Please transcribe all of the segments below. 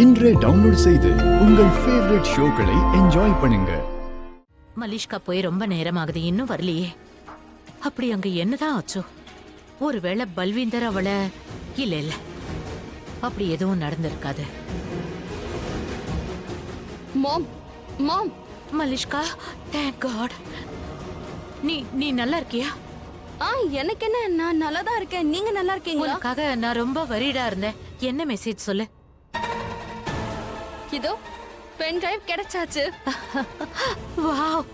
இன்றே டவுன்லோட் செய்து உங்கள் ஃபேவரட் ஷோக்களை என்ஜாய் பண்ணுங்க. மலிஷ்கா போய் ரொம்ப நேரமாகுது, இன்னும் வரலையே. அப்படி அங்க என்னதான் ஆச்சோ? ஒருவேளை பல்வீந்தர் அவளை இல்ல அப்படி எதுவும் நடந்திருக்காது. மாம் மாம் மலிஷ்கா, தேங்க் காட். நீ நல்லா இருக்கியா? எனக்கு என்ன, நான் நல்லா தான் இருக்கேன். நீங்க நல்லா இருக்கீங்களா? உனக்காக நான் ரொம்ப வரிடா இருந்தேன். என்ன மெசேஜ் சொல்லு. இதோ பென் டிரைவ் கிடைச்சாச்சு. வாவ்.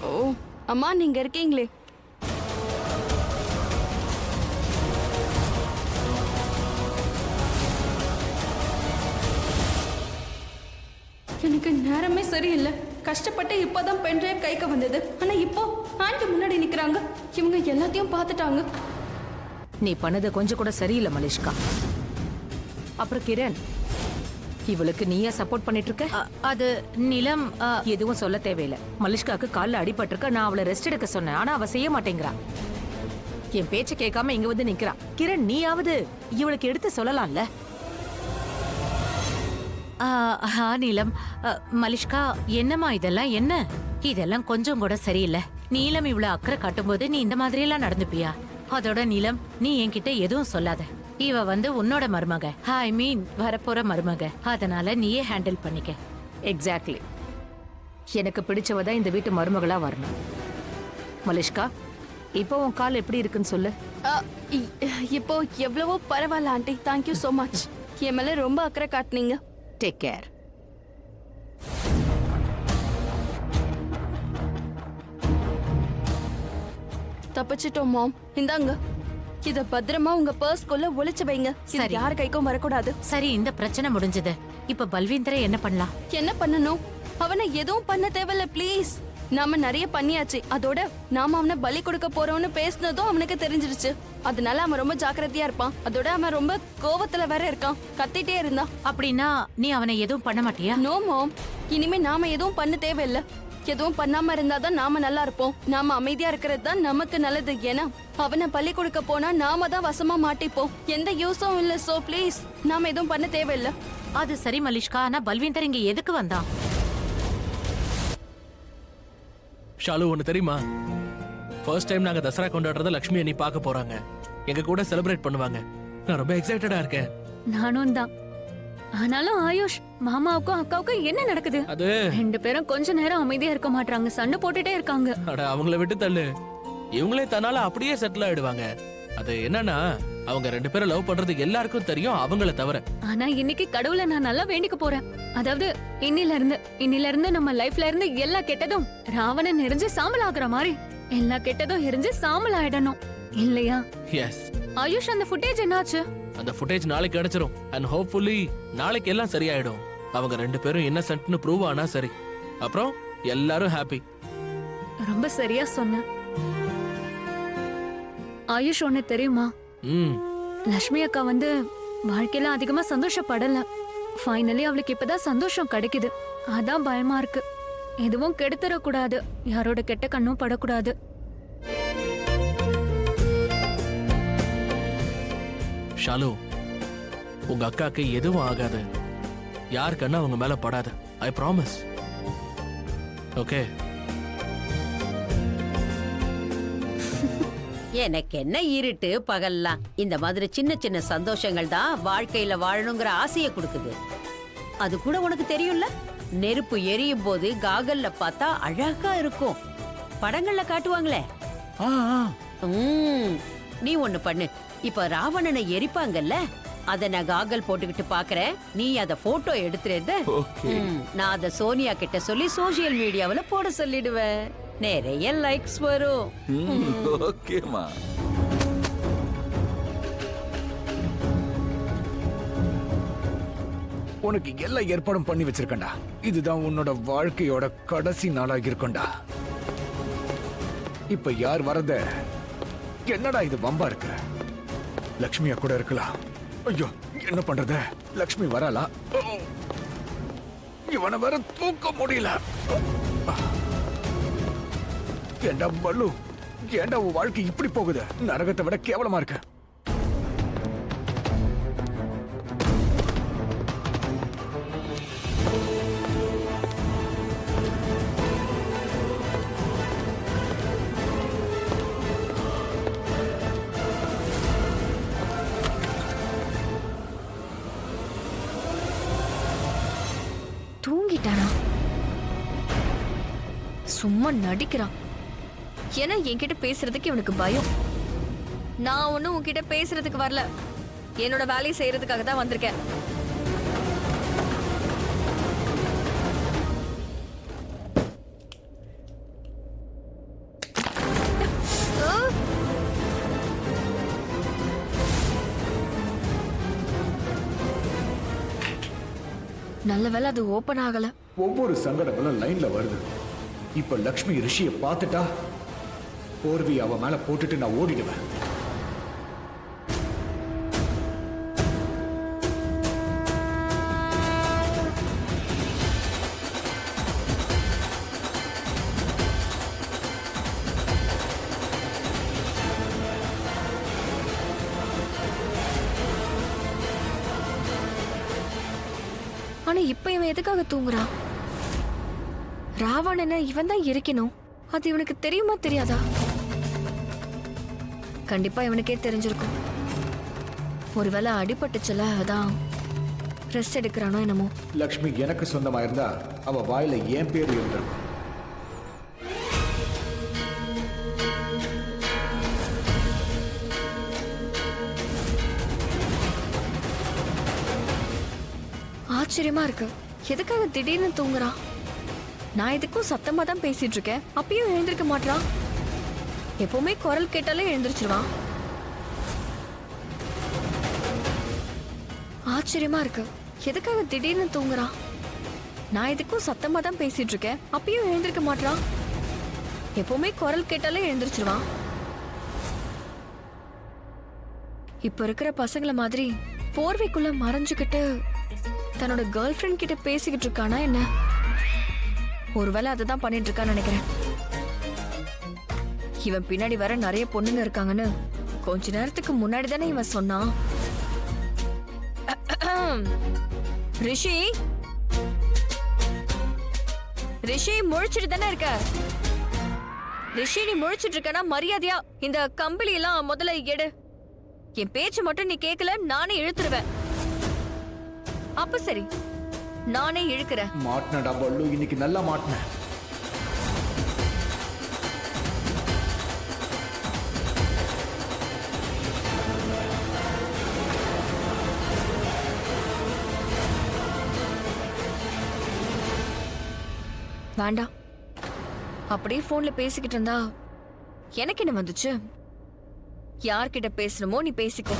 ஓ அம்மா, நீங்க இருக்கீங்களே. எனக்கு நேரமே சரியில்லை. கஷ்டப்பட்டு இப்பதான் பென் டிரைவ் கைக்கு வந்தது. ஆனா இப்போ ஆண்டி முன்னாடி நிக்கிறாங்க. இவங்க எல்லாத்தையும் பார்த்துட்டாங்க. நீ பண்ணது கொஞ்சம் கூட சரியில்லை மலிஷ்கா. அப்புறம் கிரண், இவளுக்கு நீயா சப்போர்ட் பண்ணிட்டு இருக்க? அது நிலம். எதுவும் சொல்ல தேவையில்லை. மலிஷ்காக்கு கால்ல அடிபட்டிருக்க. நான் அவளை ரெஸ்ட் எடுக்க சொன்னேன், ஆனா அவ செய்ய மாட்டேங்கிறா. என் பேச்ச கேட்காம இங்க வந்து நிக்கிறா. கிரண், நீயாவது இவளுக்கு எடுத்து சொல்லலாம்ல. நீலம், மலிஷ்கா, என்னம்மா இதெல்லாம்? என்ன இதெல்லாம் கொஞ்சம் கூட சரியில்லை. நீலம் இவ்வளவு அக்கறை காட்டும்போது நீ இந்த மாதிரி எல்லாம் நடந்துப்பியா? அதோட நீலம், நீ என்கிட்ட எதுவும் சொல்லாத. இவ உன்னோட மருமக, ஐ மீன் வரப்போற மருமக. அதனால நீயே ஹேண்டில் பண்ணிக்க. எக்ஸாக்ட்லி. எனக்கு பிடிச்சவதான் இந்த வீட்டு மருமகளா வரணும். மலிஷ்கா, இப்போ உன் கால் எப்படி இருக்குன்னு சொல்லு. இப்போ எவ்வளவோ பரவாயில்ல ஆண்டி. Thank you so much. என் மேல ரொம்ப அக்கறை காட்டுனீங்க. Take care. தப்பிச்சிட்டோம் மாம். இந்தாங்க, இத பத்திரமா உங்க பர்ஸ்க்குள்ள ஒளிச்சு வைங்க. சரி. யார் கைக்கும் வரக்கூடாது. சரி, இந்த பிரச்சனை முடிஞ்சது. இப்ப பல்வீந்தரை என்ன பண்ணலாம்? என்ன பண்ணணும்? அவனை எதுவும் பண்ண தேவையில்ல ப்ளீஸ். நாம நிறைய பண்ணியாச்சு. அதோட நாம அவனை பலி கொடுக்க போறோம்னு பேசினதும் அவனுக்கு தெரிஞ்சிருச்சு. அதனால அவன் ரொம்ப ஜாக்கிரதையா இருப்பான். அதோட அவன் ரொம்ப கோவத்துல வேற இருக்கான். கத்திட்டே இருந்தான். அப்படின்னா நீ அவனை எதுவும் பண்ண மாட்டியா? நோ மாம், இனிமே நாம எதுவும் பண்ண தேவையில்ல. எதுவும் பண்ணாம இருந்தாதான் நாம நல்லா இருப்போம். நாம அமைதியா இருக்கிறது தான் நமக்கு நல்லது. ஏன்னா அவனை பலி கொடுக்க போனா நாம தான் வசமா மாட்டிப்போம். எந்த யூஸும் இல்ல. சோ ப்ளீஸ், நாம எதுவும் பண்ண தேவையில்ல. அது சரி மலிஷ்கா, ஆனா பல்வீந்தர் இங்க எதுக்கு வந்தான்? ஷாலு, ஒன்னு தெரியுமா? ஃபர்ஸ்ட் டைம் நாங்க தசரா கொண்டாடுறத லட்சுமி அண்ணி பார்க்க போறாங்க. எங்க கூட செலிப்ரேட் பண்ணுவாங்க. நான் ரொம்ப எக்ஸைட்டடா இருக்கேன். நானும் தான். ஆனாலும் ஆயுஷ், மாமாவுக்கும் அக்காவுக்கும் என்ன நடக்குது? அது ரெண்டு பேரும் கொஞ்ச நேரம் அமைதியா இருக்க மாட்டாங்க. சண்டை போட்டுட்டே இருக்காங்க. அட, அவங்கள விட்டு தள்ளு. இவங்களே தன்னால அப்படியே செட்டில் ஆயிடுவாங்க. அது என்னன்னா, அவங்க ரெண்டு பேரும் லவ் பண்றது எல்லாருக்கும் தெரியும், அவங்கள தவிர. ஆனா இன்னைக்கு கடவுளை நான் நல்லா வேண்டிக்க போறேன். அதாவது இன்னில இருந்து நம்ம லைஃப்ல இருந்து எல்லா கெட்டதும் ராவணன் எரிஞ்சு சாம்பல் ஆகுற மாதிரி எல்லா கெட்டதும் எரிஞ்சு சாம்பல் ஆயிடணும், இல்லையா? எஸ். ஆயுஷ், அந்த ஃபுட்டேஜ் என்னாச்சு? அந்த ஃபுட்டேஜ் நாளைக்கு கிடைச்சிரும். அண்ட் ஹோப்ஃபுல்லி நாளைக்கு எல்லாம் சரியாயிடும். அவங்க ரெண்டு பேரும் இன்னசென்ட்னு ப்ரூவ் ஆனா சரி. அப்புறம் எல்லாரும் ஹாப்பி. ரொம்ப சரியா சொன்ன ஆயுஷ். ஒண்ணு தெரியுமா? லட்சுமி அக்கா வாழ்க்கையில அதிகமா சந்தோஷப்படல. ஃபைனலி அவளுக்கு இப்பதான் சந்தோஷம் கிடைக்குது. அதான் பயமா இருக்கு. எதுவும் கெடுத்துடக்கூடாது. யாரோட கெட்ட கண்ணும் படக்கூடாது. ஷாலு, உங்க அக்காக்கு எதுவும் ஆகாது. யார் கண்ணா அவங்க மேல படாது. I promise. ஓகே? எனக்கு என்ன இருட்டு பகல்லாம். இந்த மாதிரி சின்ன சின்ன சந்தோஷங்கள் தான் வாழ்க்கையில வாழணுங்கிற ஆசையை கொடுக்குது. அது கூட உனக்கு தெரியும்ல, நெருப்பு எரியும் போது காகல்ல பார்த்தா அழகா இருக்கும். படங்கள்ல காட்டுவாங்களே. நீ ஒண்ணு பண்ணு. இப்ப ராவணனை எரிப்பாங்கல்ல, அத நான் காகல் போட்டுக்கிட்டு பாக்குறேன். நீ அத போட்டோ எடுத்துறது. நான் அத சோனியா கிட்ட சொல்லி சோசியல் மீடியாவுல போட சொல்லிடுவேன். நிறைய லைக்ஸ் வரும். ஓகேமா. உனக்கு எல்லா ஏற்பாடும் பண்ணி வச்சிருக்கண்டா. இதுதான் உன்னோட வாழ்க்கையோட கடைசி நாளாக இருக்கும்டா. இப்ப யார் வரத? என்னடா இது வம்பா இருக்கு? லக்ஷ்மியா கூட இருக்கலாம். ஐயோ, என்ன பண்றது? லக்ஷ்மி வரலா. இவனை வர தூக்க முடியல. ஏண்டா பல்லு, ஏண்டா உன் வாழ்க்கை இப்படி போகுது? நரகத்தை விட கேவலமா இருக்கு. மாத்திட்டானா? சும்மா நடிக்கிறான். ஏன்னா என்கிட்ட பேசுறதுக்கு இவனுக்கு பயம். நான் ஒன்னும் உன்கிட்ட பேசுறதுக்கு வரல, என்னோட வேலையை செய்யறதுக்காக தான் வந்திருக்கேன். நல்ல வேளை அது ஓபன் ஆகல. ஒவ்வொரு சங்கடங்களும் லைன்ல வருது. இப்ப லக்ஷ்மி ரிஷிய பார்த்துட்டா போர்வி அவ மேல போட்டுட்டு நான் ஓடிடுவேன். ஆனா இப்ப இவன் எதுக்காக தூங்குறான்? ராவணனை இவன் தான் இருக்கணும். அது இவனுக்கு தெரியுமா தெரியாதா? கண்டிப்பா இவனுக்கே தெரிஞ்சிருக்கும். ஒருவேளை அடிபட்டுச்சுல, அதான் ரெஸ்ட் எடுக்கிறானோ என்னமோ. லக்ஷ்மி எனக்கு சொந்தமா இருந்தா அவ வாயில என் பேர் இருந்திருக்கும். ஆச்சரியமா இருக்கு, எதுக்காக திடீர்னு தூங்குறான்? நான் எதுக்கும் சத்தமா தான் பேசிட்டு இருக்கேன், அப்பயும் எழுந்திருக்க மாட்டான். எப்பவுமே குரல் கேட்டாலே எழுந்திருச்சிருவான். ஆச்சரியமா இருக்கு, எதுக்காக திடீர்னு தூங்குறான்? நான் எதுக்கும் சத்தமா தான் பேசிட்டு இருக்கேன், அப்பயும் எழுந்திருக்க மாட்டான். எப்பவுமே குரல் கேட்டாலே எழுந்திருச்சிருவான். இப்ப இருக்கிற பசங்களை மாதிரி போர்வைக்குள்ள மறைஞ்சுக்கிட்டு தன்னோட கேர்ள் ஃப்ரெண்ட் கிட்ட பேசிக்கிட்டு இருக்கானா என்ன? ஒருவேளை அதுதான் பண்ணிட்டு இருக்கான்னு நினைக்கிறேன். இவன் பின்னாடி வர நிறைய பொண்ணுங்க இருக்காங்கன்னு கொஞ்ச நேரத்துக்கு முன்னாடி தானே இவன் சொன்னான். ரிஷி, ரிஷி முழிச்சிட்டு தானே இருக்க? ரிஷி, நீ முழிச்சிட்டு இருக்கனா மரியாதையா இந்த கம்பளி எல்லாம் முதல்ல எடு. என் பேச்சு மட்டும் நீ கேட்கல, நானே இழுத்துருவேன். அப்ப சரி, நானே இழுக்கிறேன். மாட்டினடா பல்லு, இன்னைக்கு நல்லா மாட்டின. வேண்டாம், அப்படியே போன்ல பேசிக்கிட்டு இருந்தா எனக்கு என்ன வந்துச்சு? யார்கிட்ட பேசணுமோ நீ பேசிக்கோ.